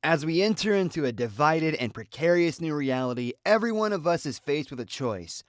As we enter into a divided and precarious new reality, every one of us is faced with a choice.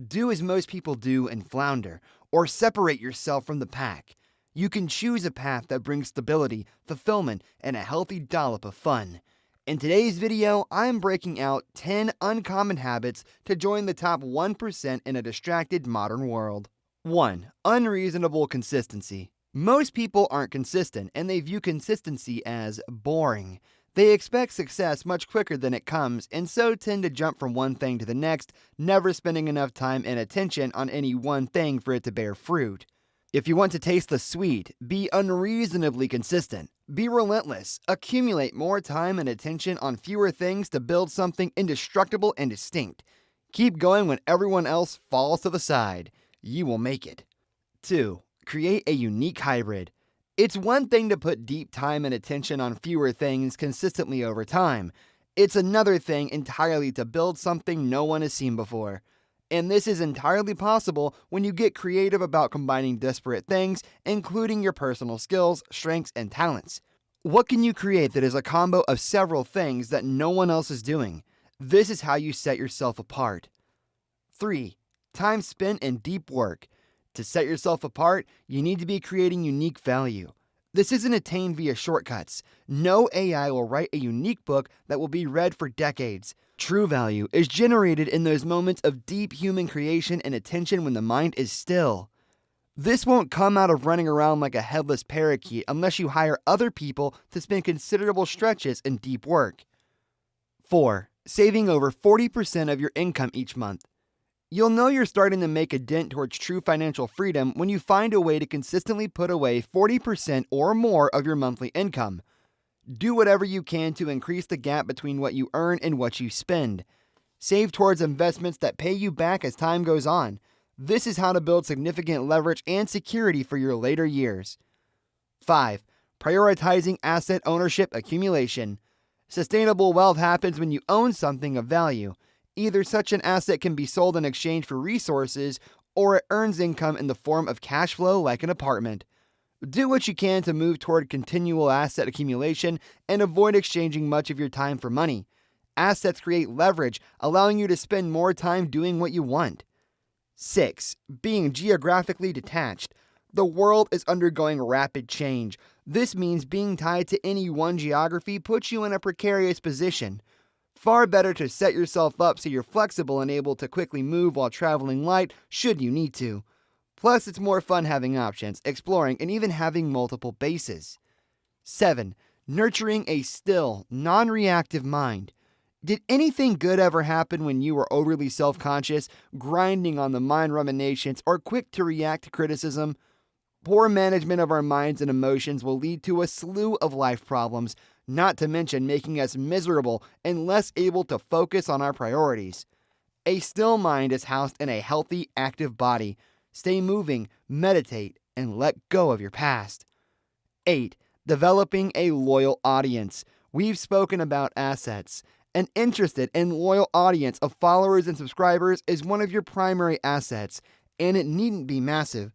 Do as most people do and flounder, or separate yourself from the pack. You can choose a path that brings stability, fulfillment, and a healthy dollop of fun. In today's video, I'm breaking out 10 uncommon habits to join the top 1% in a distracted modern world. 1. Unreasonable consistency. Most people aren't consistent, and they view consistency as boring. They expect success much quicker than it comes, and so tend to jump from one thing to the next, never spending enough time and attention on any one thing for it to bear fruit. If you want to taste the sweet, be unreasonably consistent. Be relentless. Accumulate more time and attention on fewer things to build something indestructible and distinct. Keep going when everyone else falls to the side. You will make it. 2. Create a unique hybrid. It's one thing to put deep time and attention on fewer things consistently over time. It's another thing entirely to build something no one has seen before. And this is entirely possible when you get creative about combining disparate things, including your personal skills, strengths, and talents. What can you create that is a combo of several things that no one else is doing? This is how you set yourself apart. 3. Time spent in deep work. To set yourself apart, you need to be creating unique value. This isn't attained via shortcuts. No AI will write a unique book that will be read for decades. True value is generated in those moments of deep human creation and attention when the mind is still. This won't come out of running around like a headless parakeet unless you hire other people to spend considerable stretches in deep work. 4. Saving over 40% of your income each month. You'll know you're starting to make a dent towards true financial freedom when you find a way to consistently put away 40% or more of your monthly income. Do whatever you can to increase the gap between what you earn and what you spend. Save towards investments that pay you back as time goes on. This is how to build significant leverage and security for your later years. 5. Prioritizing asset ownership accumulation. Sustainable wealth happens when you own something of value. Either such an asset can be sold in exchange for resources, or it earns income in the form of cash flow like an apartment. Do what you can to move toward continual asset accumulation and avoid exchanging much of your time for money. Assets create leverage, allowing you to spend more time doing what you want. 6. Being geographically detached. The world is undergoing rapid change. This means being tied to any one geography puts you in a precarious position. Far better to set yourself up so you're flexible and able to quickly move while traveling light should you need to. Plus, it's more fun having options, exploring, and even having multiple bases. 7. Nurturing a still, non-reactive mind. Did anything good ever happen when you were overly self-conscious, grinding on the mind ruminations, or quick to react to criticism? Poor management of our minds and emotions will lead to a slew of life problems, not to mention making us miserable and less able to focus on our priorities. A still mind is housed in a healthy, active body. Stay moving, meditate, and let go of your past. 8. Developing a loyal audience. We've spoken about assets. An interested and loyal audience of followers and subscribers is one of your primary assets, and it needn't be massive.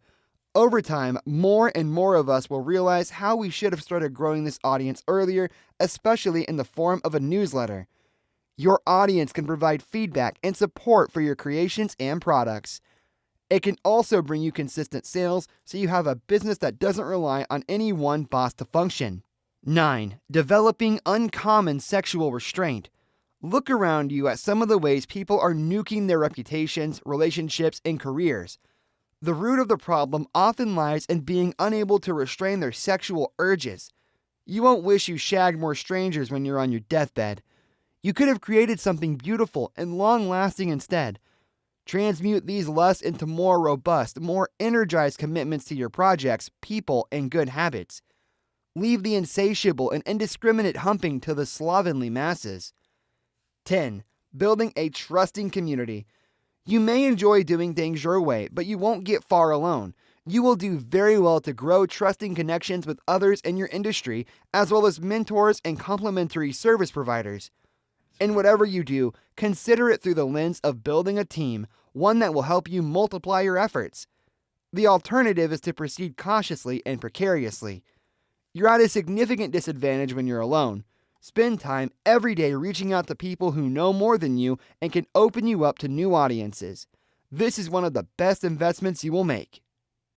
Over time, more and more of us will realize how we should have started growing this audience earlier, especially in the form of a newsletter. Your audience can provide feedback and support for your creations and products. It can also bring you consistent sales so you have a business that doesn't rely on any one boss to function. 9. Developing uncommon sexual restraint. Look around you at some of the ways people are nuking their reputations, relationships, and careers. The root of the problem often lies in being unable to restrain their sexual urges. You won't wish you shagged more strangers when you're on your deathbed. You could have created something beautiful and long-lasting instead. Transmute these lusts into more robust, more energized commitments to your projects, people, and good habits. Leave the insatiable and indiscriminate humping to the slovenly masses. 10. Building a trusting community. You may enjoy doing things your way, but you won't get far alone. You will do very well to grow trusting connections with others in your industry, as well as mentors and complementary service providers. In whatever you do, consider it through the lens of building a team, one that will help you multiply your efforts. The alternative is to proceed cautiously and precariously. You're at a significant disadvantage when you're alone. Spend time every day reaching out to people who know more than you and can open you up to new audiences. This is one of the best investments you will make.